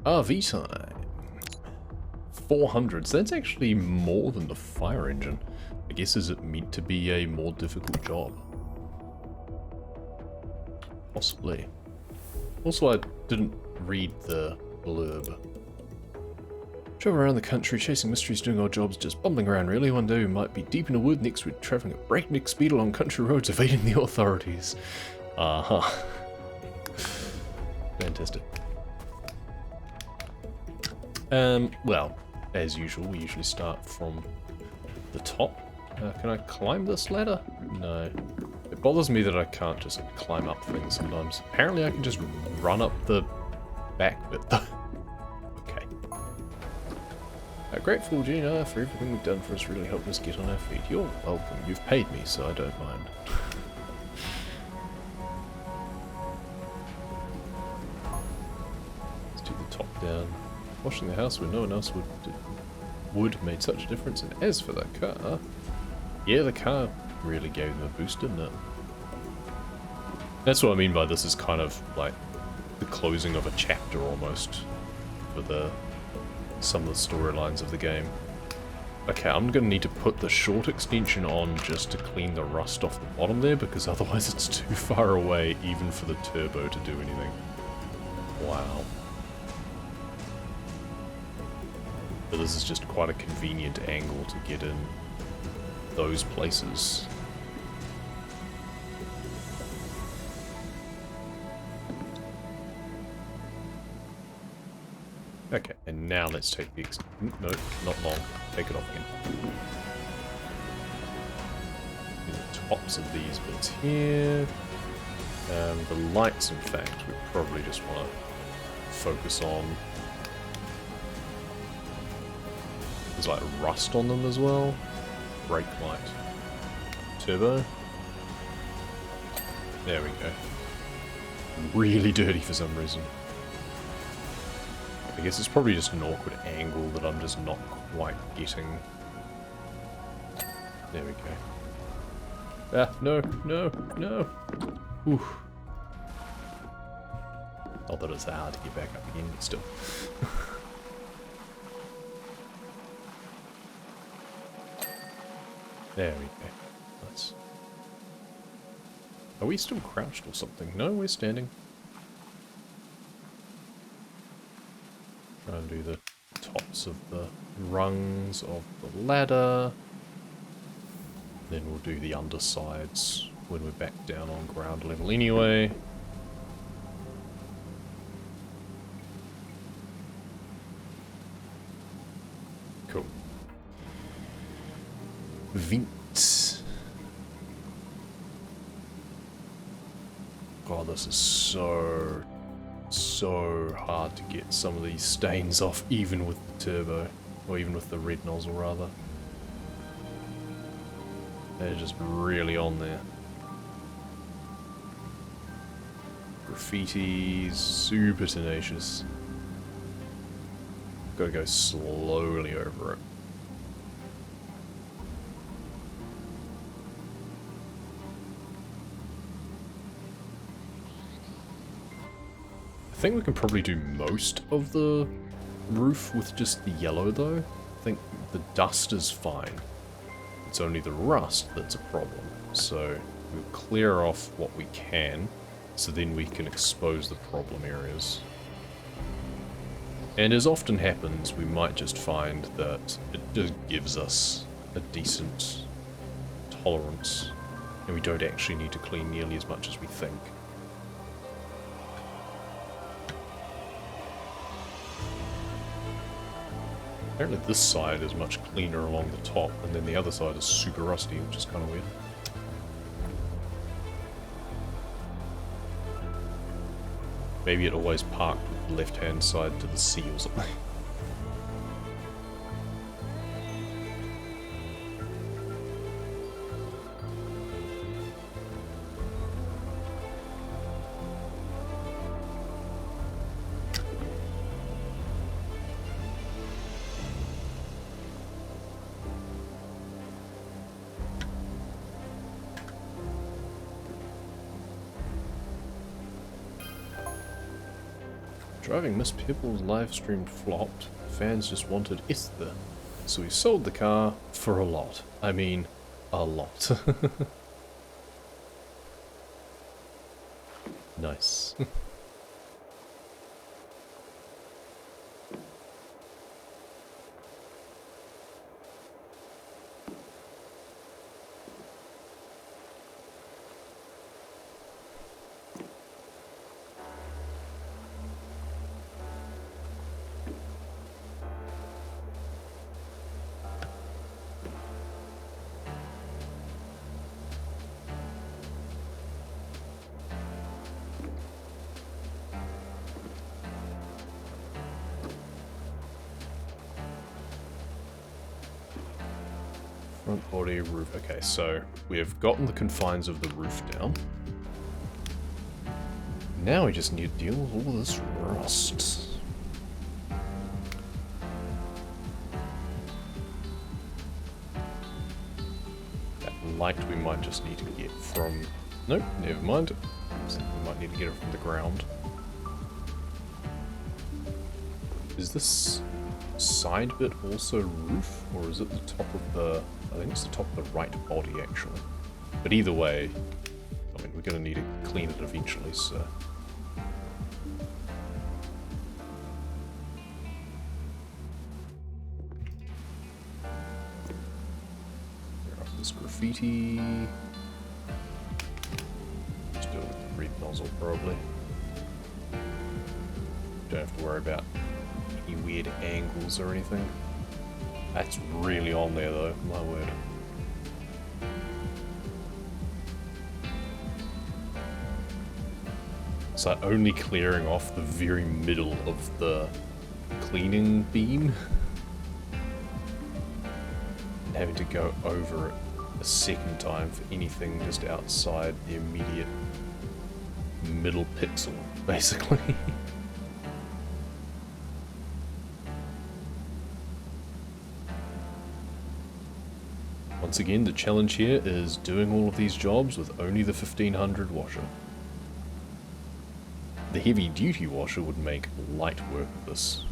RV time. 400. So that's actually more than the fire engine. I guess is it meant to be a more difficult job? Possibly. Also, I didn't read the blurb. Travel around the country, chasing mysteries, doing odd jobs, just bumbling around really. One day we might be deep in the wood, next we're travelling at breakneck speed along country roads, evading the authorities. Fantastic. Well, as usual, we usually start from the top. Can I climb this ladder? No. It bothers me that I can't just climb up things sometimes. Apparently I can just run up the back bit though. Okay. Grateful, Gina, for everything you've done for us, really helping us get on our feet. You're welcome. You've paid me, so I don't mind. Let's do the top down. Washing the house when no one else would made such a difference. And as for the car, yeah, the car really gave them a boost, didn't it? That's what I mean by this is kind of like the closing of a chapter almost for some of the storylines of the game. Okay, I'm gonna need to put the short extension on just to clean the rust off the bottom there, because otherwise it's too far away even for the turbo to do anything. Wow. But this is just quite a convenient angle to get in those places. Okay, and now let's take the no, not long. Take it off again. The tops of these bits here. The lights, in fact, we probably just want to focus on. There's like rust on them as well. Brake light. Turbo. There we go. Really dirty for some reason. I guess it's probably just an awkward angle that I'm just not quite getting. There we go. Ah, no, no, no. Oof. Not that it's that hard to get back up again, but still. There we go. Nice. Are we still crouched or something? No, we're standing. Try and do the tops of the rungs of the ladder. Then we'll do the undersides when we're back down on ground level anyway. Cool. Vents. God, this is so hard to get some of these stains off, even with the turbo, or even with the red nozzle rather. They're just really on there. Graffiti's super tenacious. Gotta go slowly over it. I think we can probably do most of the roof with just the yellow though. I think the dust is fine. It's only the rust that's a problem. So we'll clear off what we can, so then we can expose the problem areas. And as often happens, we might just find that it just gives us a decent tolerance, and we don't actually need to clean nearly as much as we think. Apparently this side is much cleaner along the top, and then the other side is super rusty, which is kind of weird. Maybe it always parked with the left-hand side to the sea or something. Driving Miss Pebble's live stream flopped. Fans just wanted Esther. So we sold the car for a lot. I mean, a lot. Nice. Front body, roof. Okay, so we have gotten the confines of the roof down. Now we just need to deal with all this rust. That light we might just need to get from... Nope, never mind. We might need to get it from the ground. Is this side bit also roof, or is it the top of the... I think it's the top of the right body, actually. But either way, I mean, we're going to need to clean it eventually, so... Clear up this graffiti. Just do it with the red nozzle, probably. Don't have to worry about any weird angles or anything. That's really on there though, my word. It's like only clearing off the very middle of the cleaning beam. And having to go over it a second time for anything just outside the immediate middle pixel, basically. Once again, the challenge here is doing all of these jobs with only the 1500 washer. The heavy duty washer would make light work of this.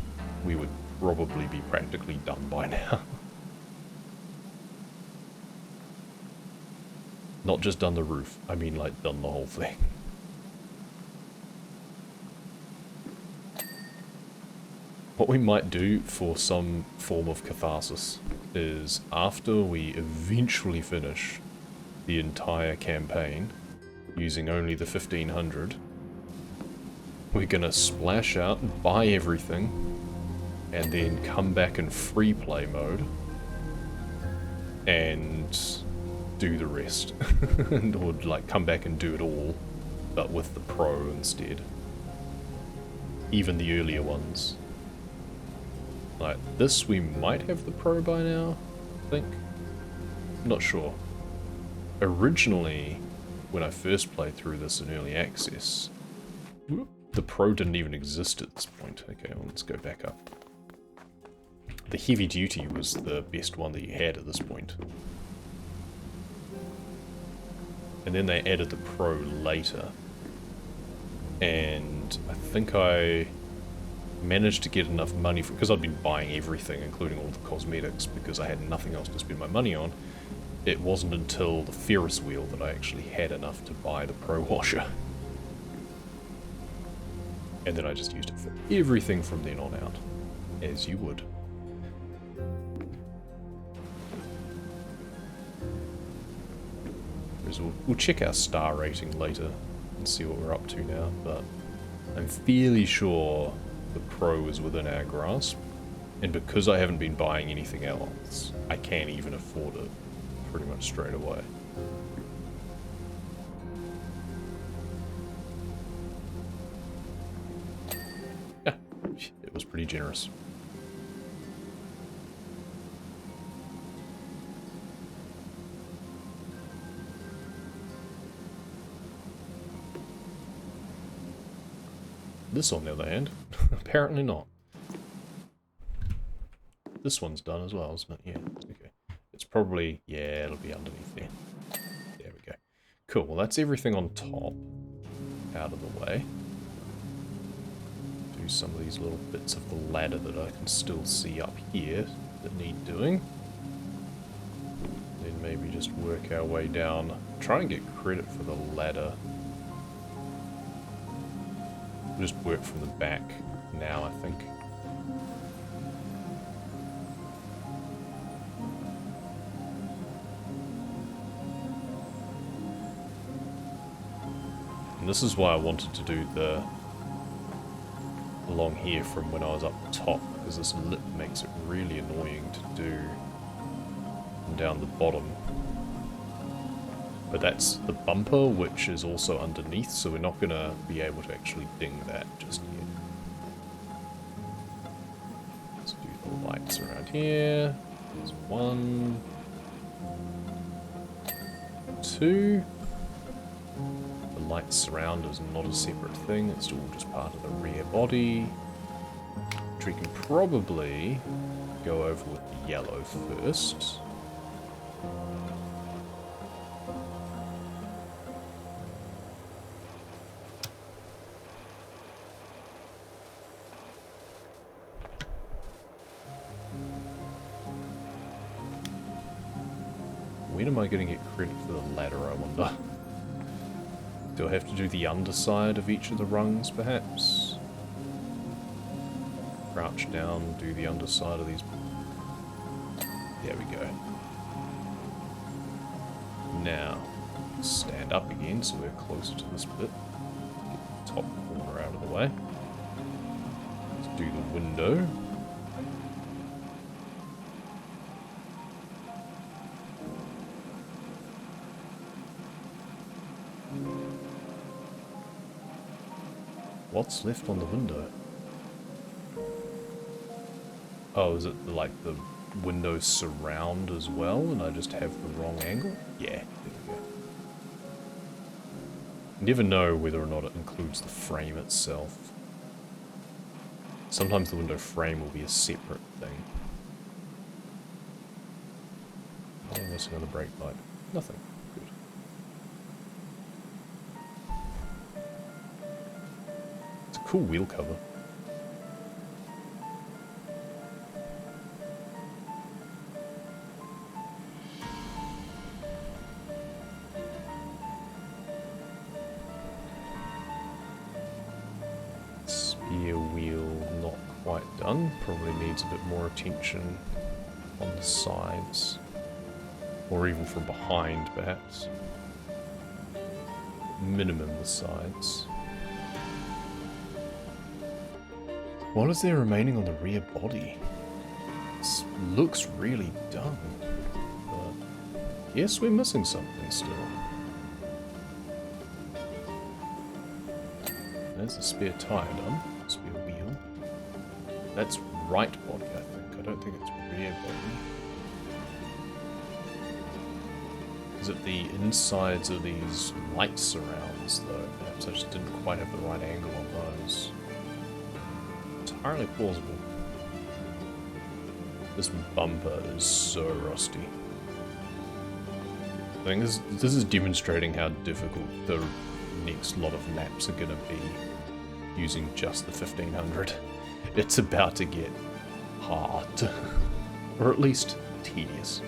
We would probably be practically done by now. Not just done the roof, I mean like done the whole thing. What we might do for some form of catharsis is after we eventually finish the entire campaign using only the 1500, we're gonna splash out and buy everything and then come back in free play mode and do the rest. Or like come back and do it all, but with the pro instead. Even the earlier ones. Like this, we might have the pro by now, I think. Not sure. Originally, when I first played through this in early access, the pro didn't even exist at this point. Okay, well, let's go back up. The heavy duty was the best one that you had at this point. And then they added the pro later. And I think I managed to get enough money for, because I'd been buying everything, including all the cosmetics, because I had nothing else to spend my money on. It wasn't until the Ferris wheel that I actually had enough to buy the pro washer. And then I just used it for everything from then on out, as you would. We'll check our star rating later and see what we're up to now, but I'm fairly sure the pro is within our grasp, and because I haven't been buying anything else, I can't even afford it pretty much straight away. Yeah, it was pretty generous. This, on the other hand, apparently not. This one's done as well, isn't it? Yeah, okay. It's probably, yeah, it'll be underneath there. There we go. Cool, well that's everything on top out of the way. do some of these little bits of the ladder that I can still see up here that need doing. Then maybe just work our way down. Try and get credit for the ladder. Just work from the back now, I think. And this is why I wanted to do the along here from when I was up top, because this lip makes it really annoying to do down the bottom. But that's the bumper, which is also underneath, so we're not going to be able to actually ding that just yet. Let's do the lights around here. There's 1, 2. The light surround is not a separate thing, it's all just part of the rear body. Which we can probably go over with the yellow first. When am I going to get credit for the ladder, I wonder? Do I have to do the underside of each of the rungs, perhaps? Crouch down, do the underside of these. There we go. Now, stand up again so we're closer to this bit. Get the top corner out of the way. Let's do the window. What's left on the window? Oh, is it like the window surround as well and I just have the wrong angle? Yeah, there we go. You never know whether or not it includes the frame itself. Sometimes the window frame will be a separate thing. What am I missing on the brake light? Nothing. Good. It's a cool wheel cover. Spear wheel not quite done. Probably needs a bit more attention on the sides. Or even from behind, perhaps. Minimum the sides. What is there remaining on the rear body? This looks really done. But yes, we're missing something still. There's the spare tire done. Spare wheel. That's right body, I think. I don't think it's rear body. Is it the insides of these light surrounds, though? Perhaps I just didn't quite have the right angle on those. Entirely plausible. This bumper is so rusty. I think this is demonstrating how difficult the next lot of maps are going to be using just the 1500. It's about to get hard. Or at least tedious.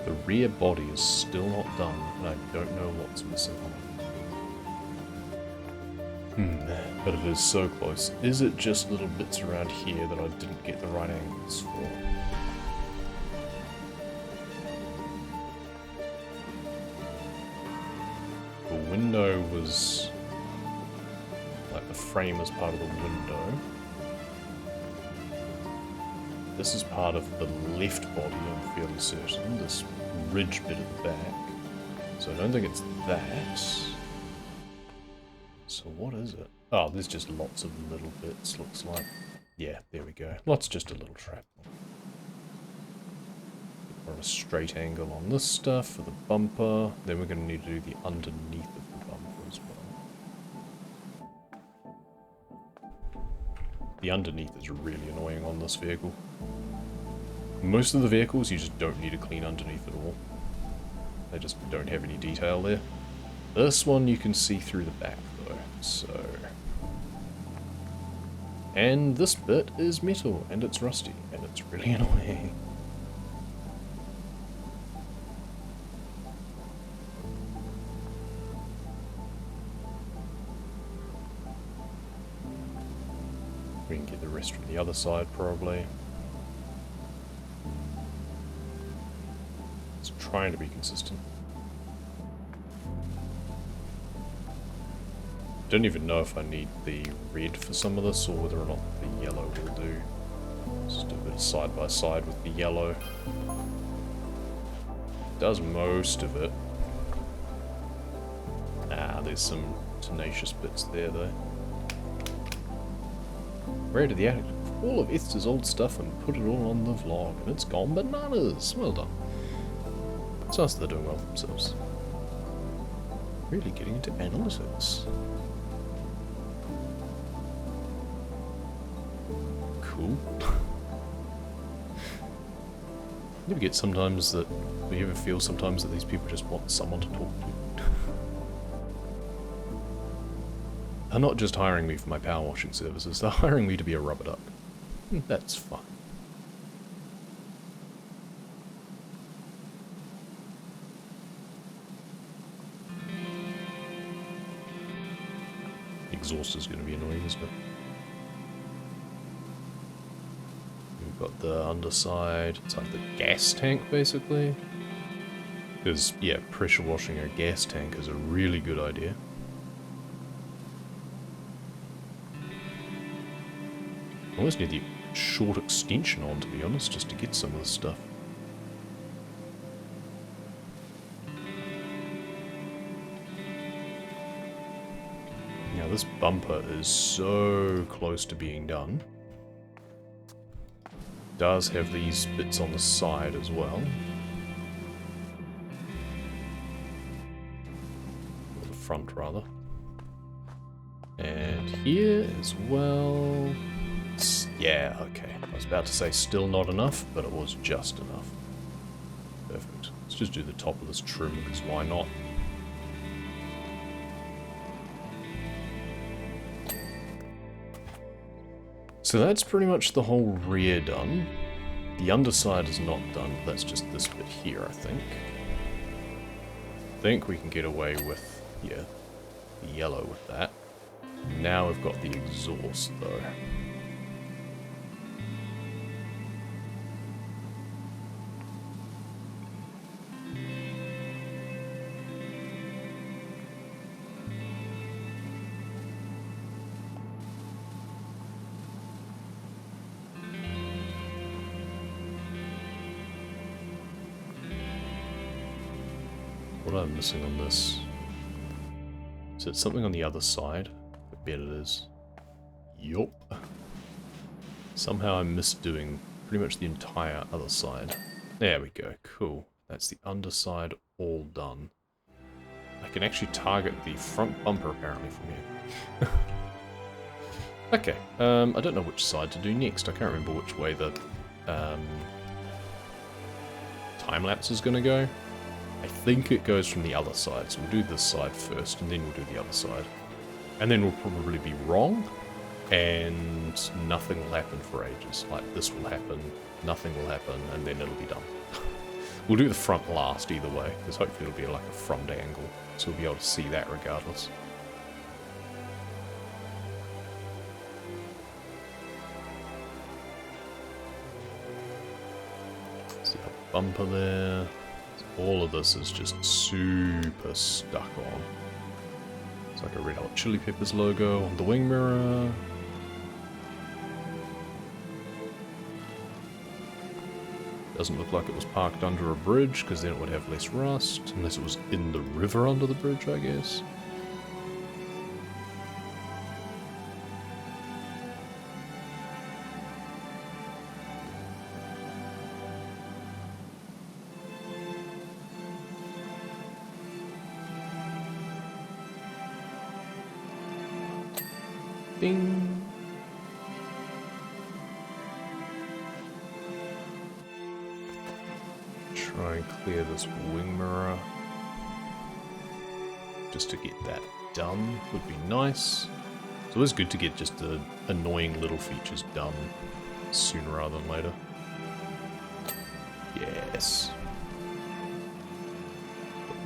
The rear body is still not done, and I don't know what's missing on it. But it is so close. Is it just little bits around here that I didn't get the right angles for? The window was... like the frame is part of the window. This is part of the left body, I'm fairly certain. This ridge bit at the back. So I don't think it's that. So what is it? Oh, there's just lots of little bits, looks like. Yeah, there we go. Lots just a little trap. Or a straight angle on this stuff for the bumper. Then we're going to need to do the underneath of the bumper. The underneath is really annoying on this vehicle. Most of the vehicles you just don't need to clean underneath at all. They just don't have any detail there. This one you can see through the back though, so... And this bit is metal, and it's rusty, and it's really annoying. We can get the rest from the other side, probably. It's trying to be consistent. Don't even know if I need the red for some of this, or whether or not the yellow will do. Just do a bit of side by side with the yellow. Does most of it. Ah, there's some tenacious bits there, though. Raided the attic, all of Esther's old stuff and put it all on the vlog, and it's gone bananas. Well done. It's nice that they're doing well for themselves. Really getting into analytics. Cool. You ever get sometimes that, you ever feel sometimes that these people just want someone to talk to? They're not just hiring me for my power washing services, they're hiring me to be a rubber duck. That's fun. Exhaust is going to be annoying, isn't it? We've got the underside, it's like the gas tank basically. Because, yeah, pressure washing a gas tank is a really good idea. I almost need the short extension on, to be honest, just to get some of this stuff. Now this bumper is so close to being done. Does have these bits on the side as well. Or the front, rather. And here as well. Yeah, okay. I was about to say still not enough, but it was just enough. Perfect. Let's just do the top of this trim, because why not? So that's pretty much the whole rear done. The underside is not done, that's just this bit here, I think. I think we can get away with, yeah, the yellow with that. Now we've got the exhaust, though. What am I missing on this? Is it something on the other side? I bet it is. Yup. Somehow I missed doing pretty much the entire other side. There we go, cool. That's the underside all done. I can actually target the front bumper apparently from here. Okay, I don't know which side to do next. I can't remember which way the time-lapse is going to go. I think it goes from the other side, so we'll do this side first, and then we'll do the other side. And then we'll probably be wrong, and nothing will happen for ages. Like, this will happen, nothing will happen, and then it'll be done. We'll do the front last either way, because hopefully it'll be like a front angle, so we'll be able to see that regardless. See a bumper there. All of this is just super stuck on. It's like a Red Hot Chili Peppers logo on the wing mirror. Doesn't look like it was parked under a bridge, because then it would have less rust, unless it was in the river under the bridge, I guess. Ding. clear this wing mirror. Just to get that done would be nice. It's always good to get just the annoying little features done sooner rather than later. Yes.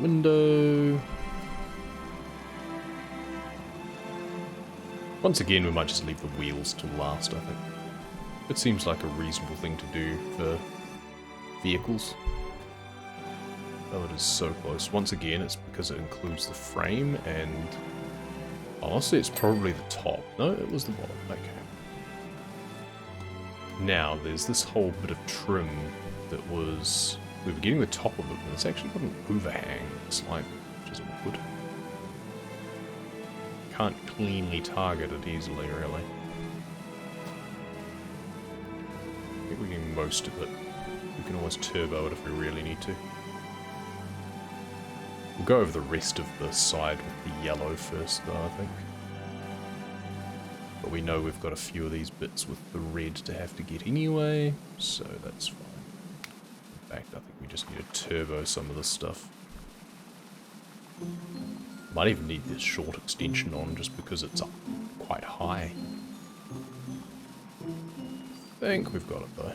Window. Once again, we might just leave the wheels till last, I think. It seems like a reasonable thing to do for vehicles. Oh, it is so close. Once again, it's because it includes the frame, and honestly, it's probably the top. No, it was the bottom. Okay. Now, there's this whole bit of trim that was... We were getting the top of it, but it's actually got an overhang, it's like, which is awkward. Can't cleanly target it easily, really. I think we're getting most of it. We can always turbo it if we really need to. We'll go over the rest of the side with the yellow first, though, I think. But we know we've got a few of these bits with the red to have to get anyway, so that's fine. In fact, I think we just need to turbo some of this stuff. Might even need this short extension on just because it's up quite high. I think we've got it though.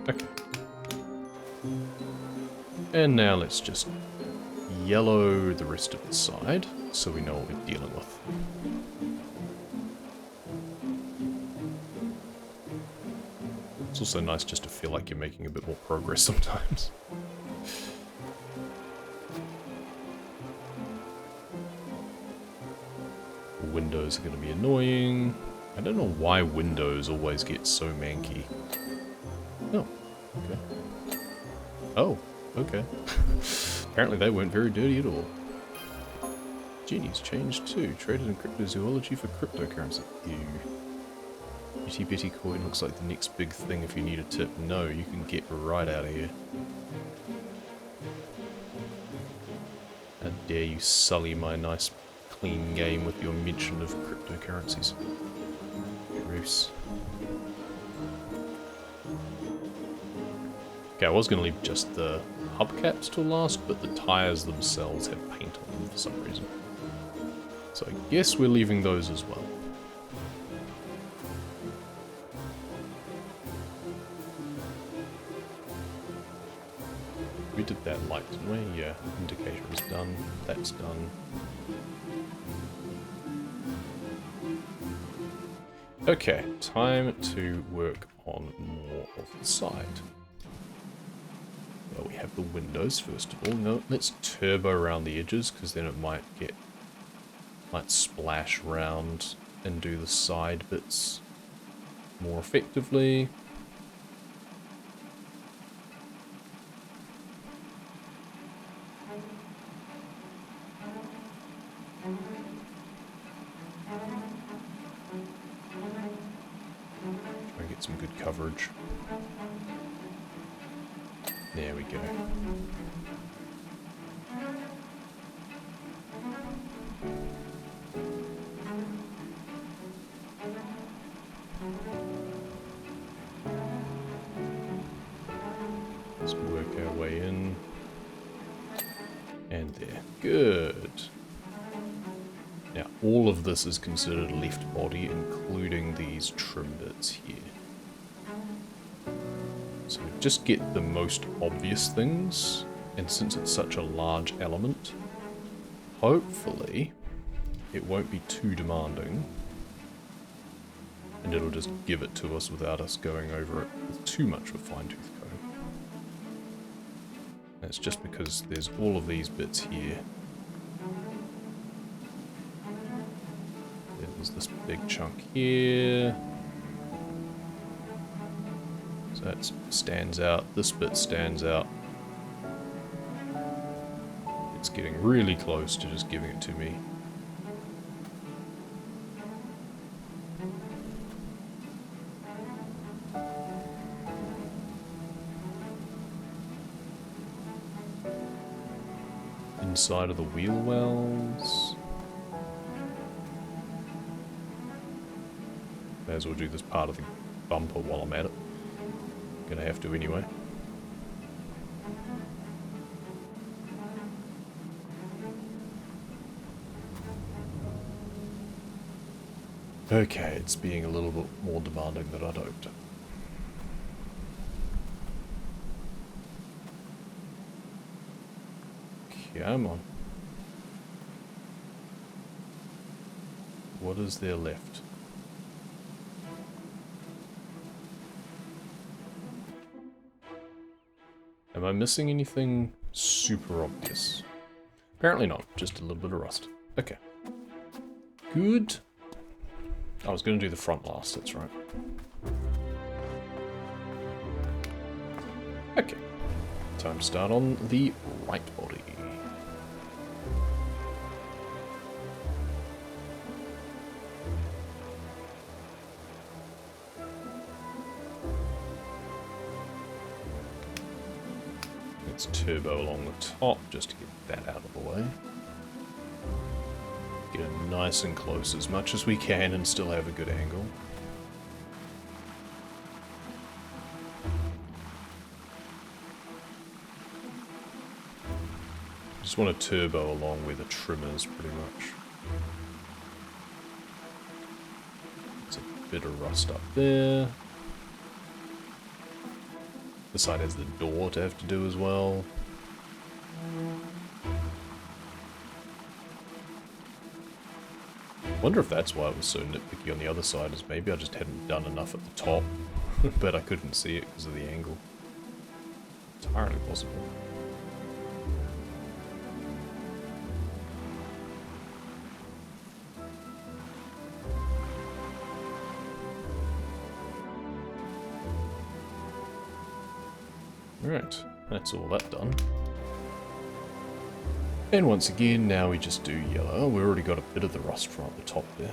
Okay. And now let's just yellow the rest of the side so we know what we're dealing with. It's also nice just to feel like you're making a bit more progress sometimes. Windows are going to be annoying. I don't know why windows always get so manky. Oh, okay. Oh, okay. Apparently they weren't very dirty at all. Genie's changed too. Traded in cryptozoology for cryptocurrency. Ew. Itty bitty coin looks like the next big thing if you need a tip. No, you can get right out of here. How dare you sully my nice clean game with your mention of cryptocurrencies. Gross. Okay, I was going to leave just the hubcaps till last, but the tyres themselves have paint on them for some reason. So I guess we're leaving those as well. We did that light, didn't we? Yeah, indicator is done. That's done. Okay, time to work on more of the side. Well, we have the windows first of all. No, let's turbo around the edges because then it might splash around and do the side bits more effectively. Try and get some good coverage. There we go. Let's work our way in. And there. Good. Now, all of this is considered left body, including these trim bits here. So just get the most obvious things, and since it's such a large element, hopefully it won't be too demanding, and it'll just give it to us without us going over it with too much of a fine-tooth comb. That's just because there's all of these bits here. There's this big chunk here. So that stands out, this bit stands out. It's getting really close to just giving it to me. Inside of the wheel wells. May as well do this part of the bumper while I'm at it. Gonna have to anyway. Okay, it's being a little bit more demanding than I'd hoped. Come on. What is there left? Am I missing anything super obvious? Apparently not, just a little bit of rust. Okay. Good. I was going to do the front last, that's right. Okay. Time to start on the right body. Let's turbo along the top just to get that out of the way. Get it nice and close as much as we can and still have a good angle. Just want to turbo along where the trim is, pretty much. There's a bit of rust up there. This side has the door to have to do as well. Wonder if that's why it was so nitpicky on the other side, is maybe I just hadn't done enough at the top, but I couldn't see it because of the angle. Entirely possible. Right, that's all that done. And once again, now we just do yellow. We already got a bit of the rust from the top there.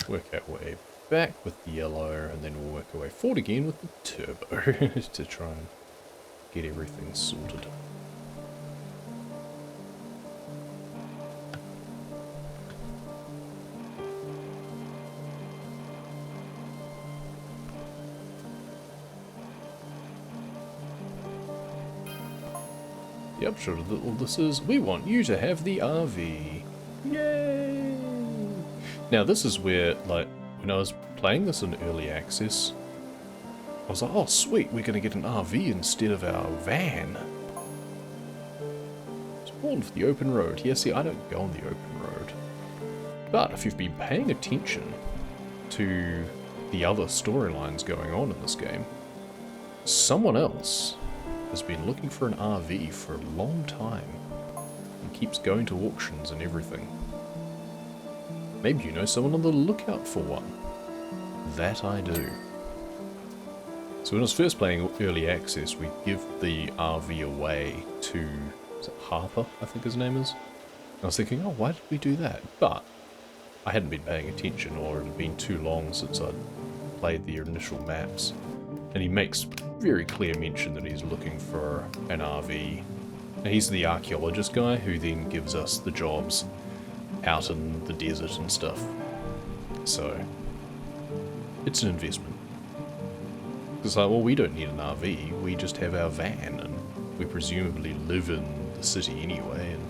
Work our way back with the yellow, and then we'll work our way forward again with the turbo to try and get everything sorted. The upshot of all this is, we want you to have the RV. Yay! Now this is where, like, when I was playing this in early access, I was like, oh sweet, we're going to get an RV instead of our van. Spawned for the open road. Yeah, see, I don't go on the open road. But if you've been paying attention to the other storylines going on in this game, someone else has been looking for an RV for a long time and keeps going to auctions and everything. Maybe you know someone on the lookout for one. That I do. So when I was first playing early access, we give the RV away to, is it Harper, I think his name is? And I was thinking, oh, why did we do that? But I hadn't been paying attention, or it had been too long since I'd played the initial maps. And he makes very clear mention that he's looking for an RV. And he's the archaeologist guy who then gives us the jobs out in the desert and stuff. So it's an investment. It's like, well, we don't need an RV, we just have our van, and we presumably live in the city anyway, and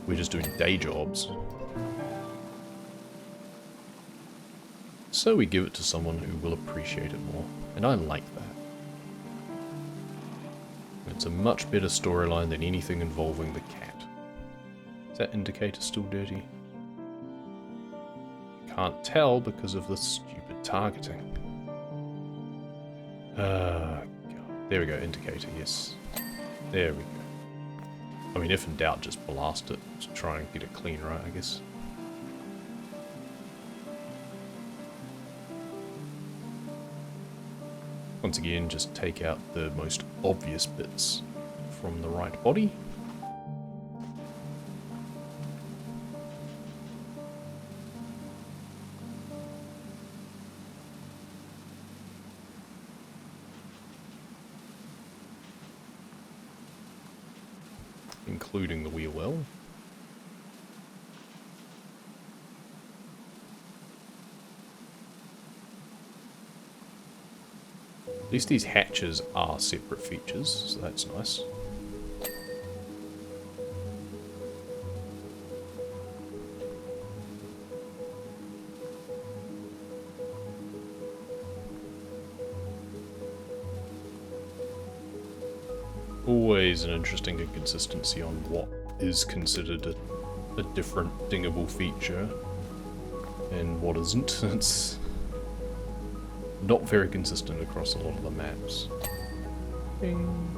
we're just doing day jobs. So we give it to someone who will appreciate it more, and I like that. It's a much better storyline than anything involving the cat. Is that indicator still dirty? Can't tell because of the stupid targeting. God. There we go, indicator, yes. There we go. I mean, if in doubt, just blast it to try and get it clean, right, I guess. Once again, just take out the most obvious bits from the right body. including the wheel well. At least these hatches are separate features, so that's nice. Always an interesting inconsistency on what is considered a different dingable feature and what isn't. It's not very consistent across a lot of the maps. Bing.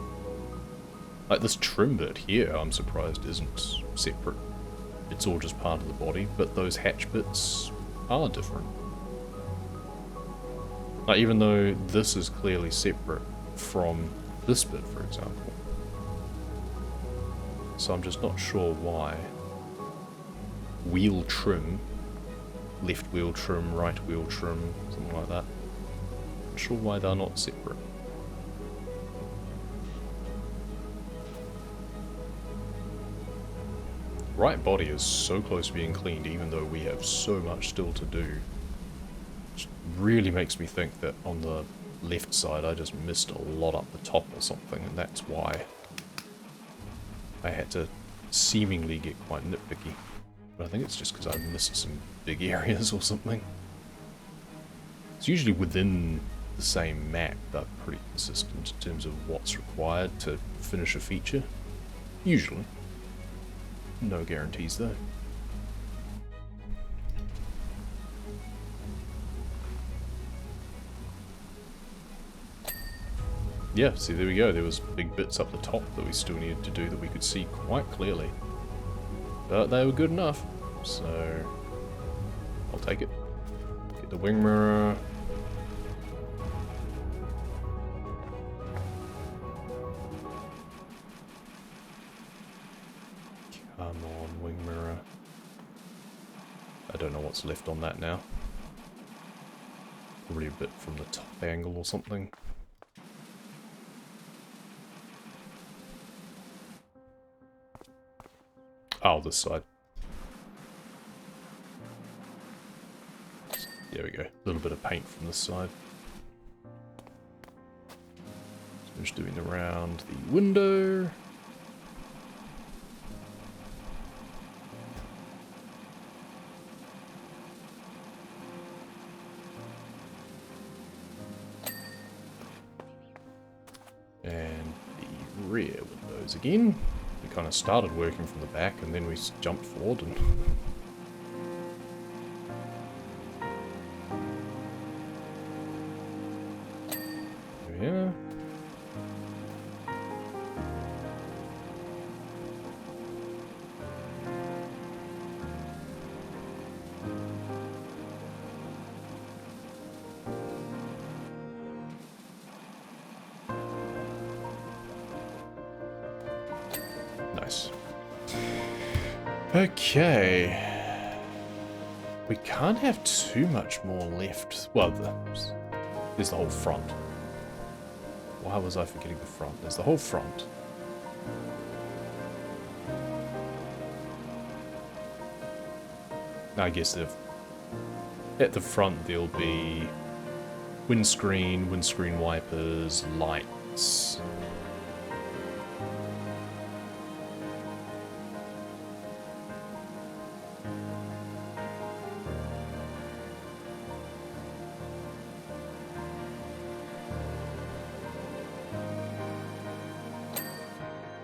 Like this trim bit here, I'm surprised isn't separate. It's all just part of the body, but those hatch bits are different. Like even though this is clearly separate from this bit, for example. So I'm just not sure why wheel trim, left wheel trim, right wheel trim, something like that. Not sure why they're not separate. Right body is so close to being cleaned even though we have so much still to do. It really makes me think that on the left side I just missed a lot up the top or something, and that's why I had to seemingly get quite nitpicky. But I think it's just because I missed some big areas or something. It's usually within the same map, but pretty consistent in terms of what's required to finish a feature. Usually. No guarantees though. Yeah, see, there we go. There was big bits up the top that we still needed to do that we could see quite clearly. But they were good enough, so I'll take it. Get the wing mirror. Come on, wing mirror. I don't know what's left on that now. Probably a bit from the top angle or something. Oh, this side. There we go. A little bit of paint from this side. Finish doing around the window. And the rear windows again. We kind of started working from the back and then we jumped forward and... yeah. Nice. Okay. We can't have too much more left. Well, there's the whole front. Why was I forgetting the front? There's the whole front. I guess at the front there'll be windscreen wipers, lights.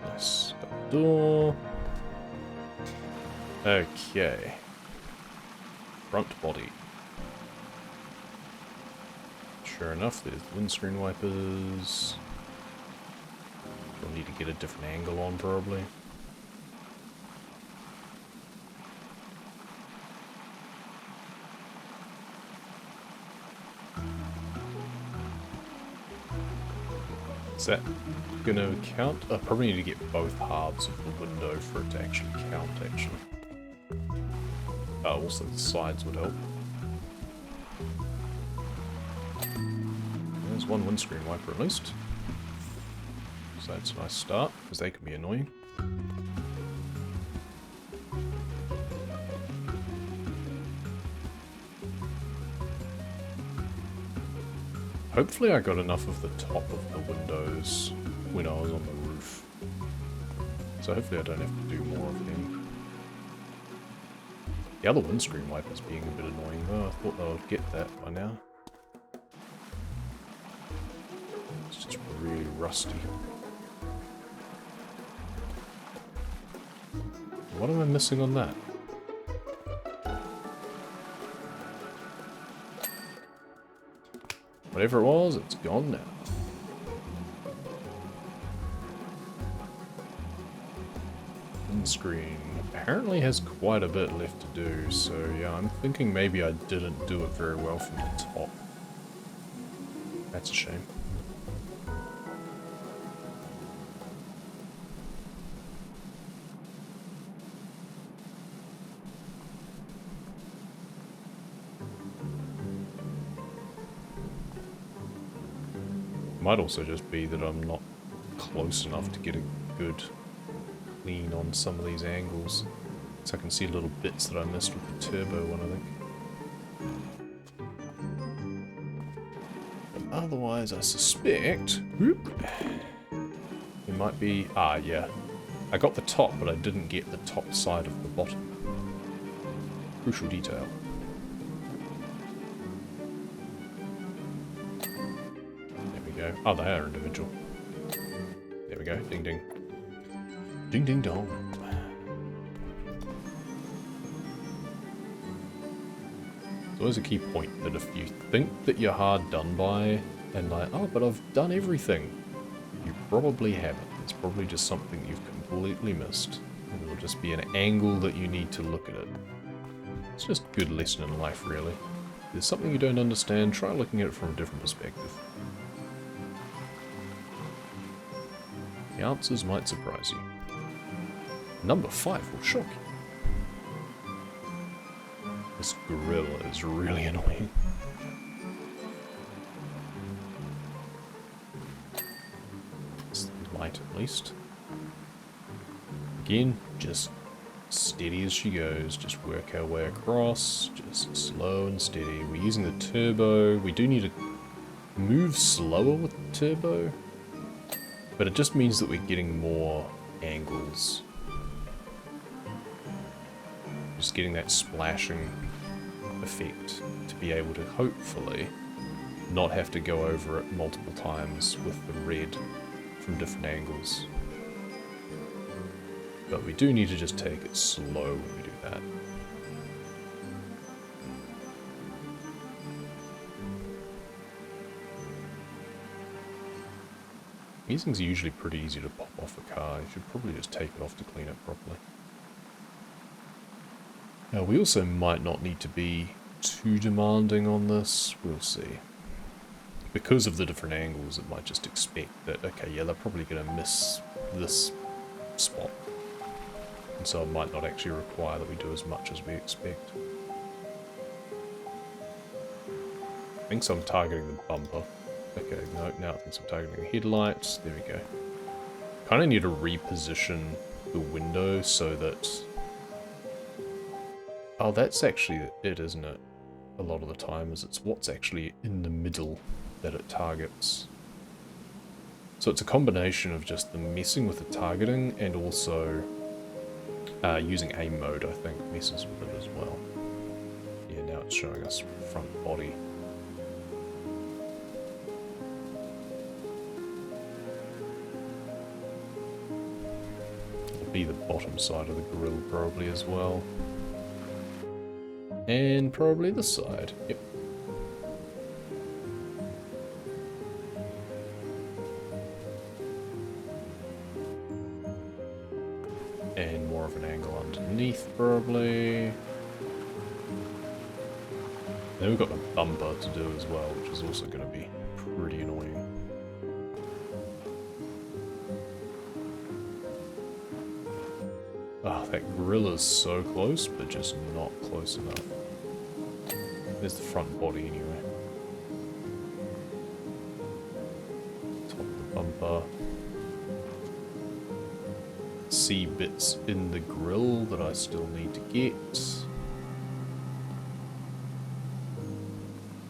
Nice. Door. Okay. Front body. Sure enough, there's windscreen wipers. We'll need to get a different angle on, probably. Is that gonna count? I probably need to get both halves of the window for it to actually count, actually. Also the sides would help. There's one windscreen wiper at least. So that's a nice start, because they can be annoying. Hopefully I got enough of the top of the windows when I was on the roof. So hopefully I don't have to do more of them. The other windscreen wipers being a bit annoying though. I thought they would get that by now. It's just really rusty. What am I missing on that? Whatever it was, it's gone now. Windscreen apparently has quite a bit left to do, so yeah, I'm thinking maybe I didn't do it very well from the top. That's a shame. Might also just be that I'm not close enough to get a good clean on some of these angles. So I can see little bits that I missed with the turbo one, I think. But otherwise, I suspect... it might be... Ah, yeah. I got the top, but I didn't get the top side of the bottom. Crucial detail. Oh, they are individual. There we go. Ding ding. Ding ding dong. It's always a key point that if you think that you're hard done by, and like, oh, but I've done everything, you probably haven't. It's probably just something you've completely missed. And it'll just be an angle that you need to look at it. It's just a good lesson in life, really. If there's something you don't understand, try looking at it from a different perspective. The answers might surprise you. Number 5 will shock you. This gorilla is really annoying. It's the light at least. Again, just steady as she goes. Just work our way across. Just slow and steady. We're using the turbo. We do need to move slower with the turbo. But it just means that we're getting more angles. Just getting that splashing effect to be able to hopefully not have to go over it multiple times with the red from different angles. But we do need to just take it slow when we do that. These things are usually pretty easy to pop off a car. You should probably just take it off to clean it properly. Now, we also might not need to be too demanding on this. We'll see. Because of the different angles, it might just expect that, okay, yeah, they're probably going to miss this spot. And so it might not actually require that we do as much as we expect. I think so I'm targeting the bumper. Okay, no, now it thinks I'm targeting the headlights. There we go. Kind of need to reposition the window so that... Oh, that's actually it, isn't it? A lot of the time, is it's what's actually in the middle that it targets. So it's a combination of just the messing with the targeting and also using aim mode, I think, messes with it as well. Yeah, now it's showing us front body. Be the bottom side of the grill probably as well. And probably this side. Yep. And more of an angle underneath probably. Then we've got the bumper to do as well, which is also going to be pretty annoying. Ah, oh, that grill is so close, but just not close enough. There's the front body anyway. Top of the bumper. See bits in the grill that I still need to get.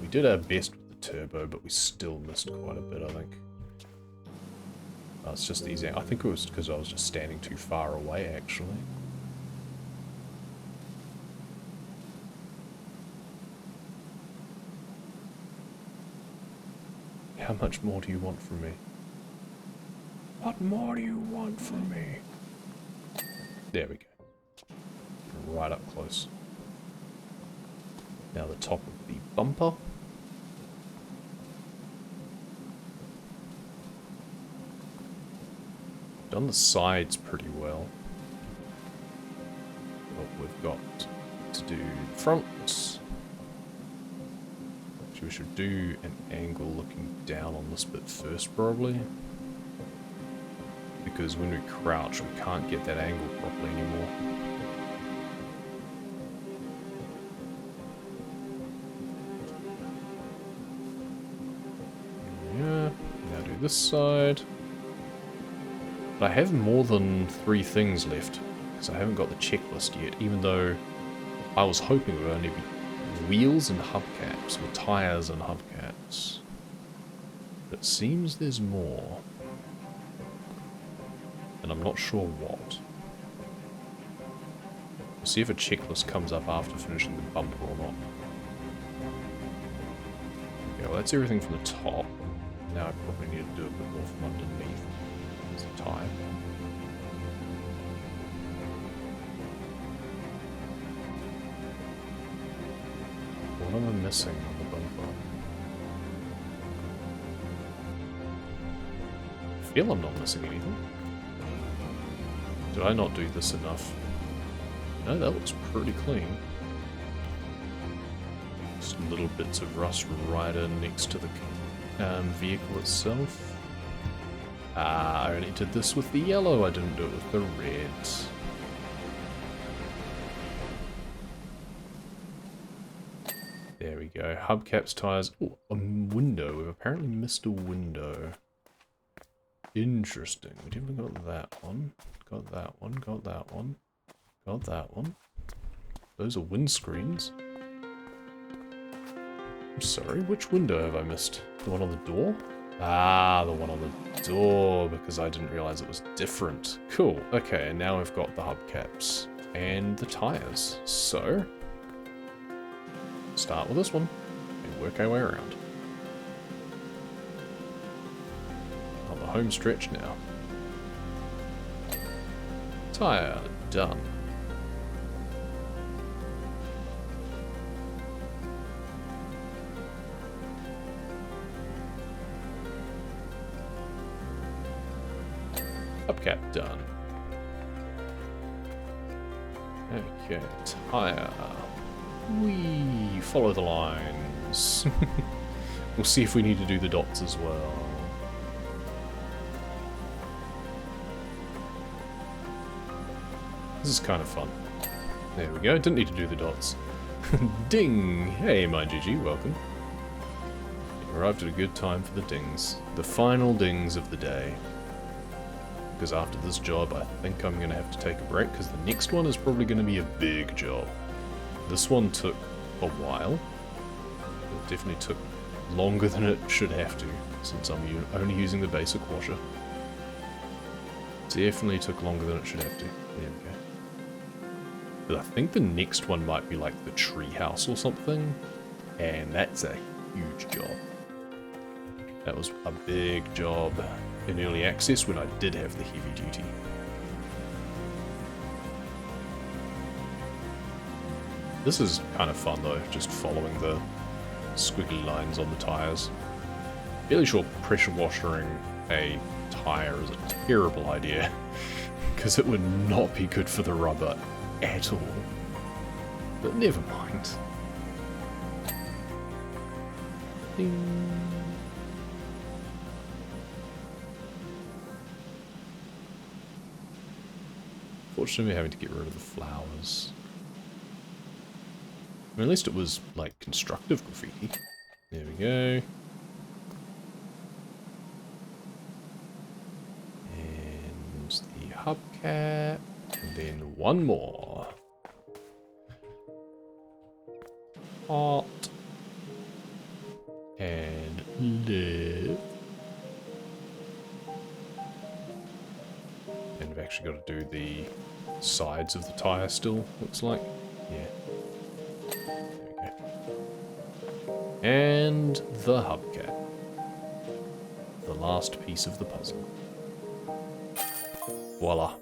We did our best with the turbo, but we still missed quite a bit, I think. It's just these... I think it was because I was just standing too far away, actually. How much more do you want from me? What more do you want from me? There we go. Right up close. Now the top of the bumper. Done the sides pretty well. But we've got to do fronts. So we should do an angle looking down on this bit first, probably. Because when we crouch, we can't get that angle properly anymore. Yeah, now do this side. But I have more than 3 things left, because I haven't got the checklist yet, even though I was hoping it would only be wheels and hubcaps, or tires and hubcaps. But it seems there's more. And I'm not sure what. We'll see if a checklist comes up after finishing the bumper or not. Okay, well that's everything from the top. Now I probably need to do a bit more from underneath. There's the tire. What am I missing on the bumper? I feel I'm not missing anything. Did I not do this enough? No, that looks pretty clean. Just little bits of rust right in next to the vehicle itself. I only did this with the yellow, I didn't do it with the red. There we go. Hubcaps, tires. Oh, a window. We've apparently missed a window. Interesting. We definitely got that one. Got that one. Got that one. Got that one. Those are windscreens. I'm sorry, which window have I missed? The one on the door? Ah, the one on the door, because I didn't realize it was different. Cool. Okay, and now we've got the hubcaps and the tires. So, start with this one and work our way around. On the home stretch now. Tire, done. Hubcap done. Okay, tire. We follow the lines. We'll see if we need to do the dots as well. This is kind of fun. There we go, didn't need to do the dots. Ding! Hey, my GG, welcome. You arrived at a good time for the dings. The final dings of the day. Because after this job, I think I'm going to have to take a break, because the next one is probably going to be a big job. This one took a while. It definitely took longer than it should have to, since I'm only using the basic washer. Definitely took longer than it should have to. There we go. But I think the next one might be like the treehouse or something, and that's a huge job. That was a big job in early access when I did have the heavy duty. This is kind of fun though, just following the squiggly lines on the tires. Fairly sure pressure washing a tire is a terrible idea, because it would not be good for the rubber at all. But never mind. Ding. Fortunately, we're having to get rid of the flowers. I mean, at least it was, like, constructive graffiti. There we go. And the hubcap. And then one more. Hot. And left. And we've actually got to do the sides of the tyre still, looks like. Yeah. There we go. And the hubcap. The last piece of the puzzle. Voila.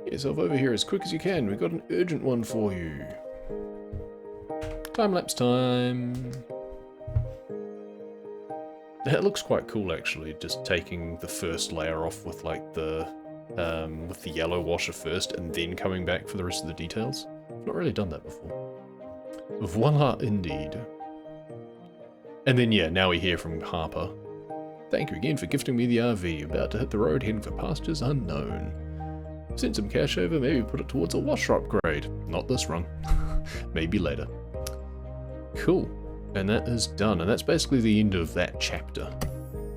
Get yourself over here as quick as you can. We've got an urgent one for you. Time-lapse time. It looks quite cool, actually, just taking the first layer off with like the yellow washer first, and then coming back for the rest of the details. I've not really done that before. Voila, indeed. And then yeah, now we hear from Harper. Thank you again for gifting me the RV. About to hit the road, heading for pastures unknown. Send some cash over, maybe put it towards a washer upgrade. Not this run. Maybe later. Cool. And that is done, and that's basically the end of that chapter.